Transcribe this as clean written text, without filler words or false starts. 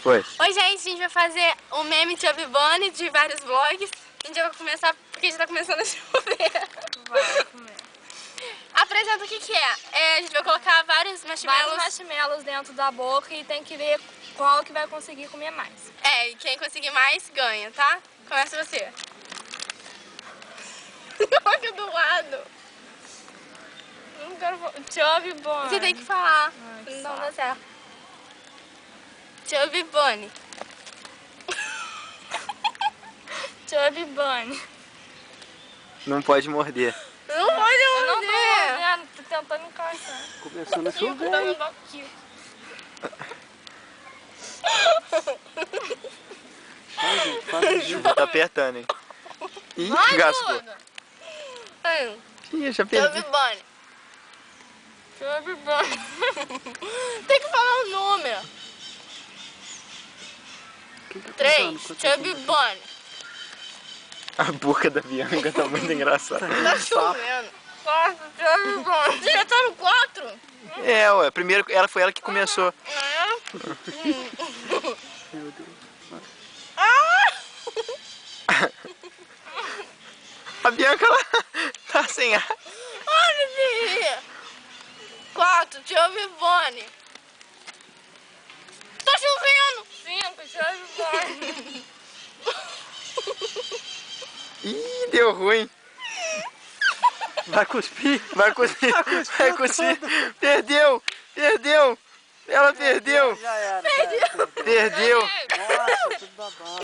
Foi. Oi, gente, a gente vai fazer um meme Chubby Bunny de vários vlogs. A gente vai começar porque já tá começando a chover. Vai comer. Apresenta o que é. A gente vai colocar vários marshmallows. Vários marshmallows dentro da boca e tem que ver qual que vai conseguir comer mais. E quem conseguir mais ganha, tá? Começa você. Coloca do lado. Não quero... Chubby Bunny. Você tem que falar. Ai, que Não saco. dá certo. Chubby Bunny. Chubby Bunny. Não pode morder. Não pode Eu não tô morder. mordendo, tô tentando encaixar. Começando a chover. Tá dando aqui. Chuva tá apertando, hein? Ih, Vai gasgou. tudo. Aí, Ih, já Chubby perdi. Bunny. Chubby Bunny. Tem que falar o número. 3. Chubby Bunny. A boca da Bianca tá muito engraçada. Tá chovendo. 4. Chubby Bunny. Você já tá no 4? É, ué. Primeiro foi ela que começou. Meu Deus. A Bianca, ela tá sem ar. Olha, filha. 4. Chubby Bunny. Tá chovendo. 5. Chubby Bunny. Ih, deu ruim. Vai cuspir. Vai cuspir. Vai cuspir. Perdeu. Perdeu. Ela perdeu. Já era. Perdeu. Nossa, tudo babado.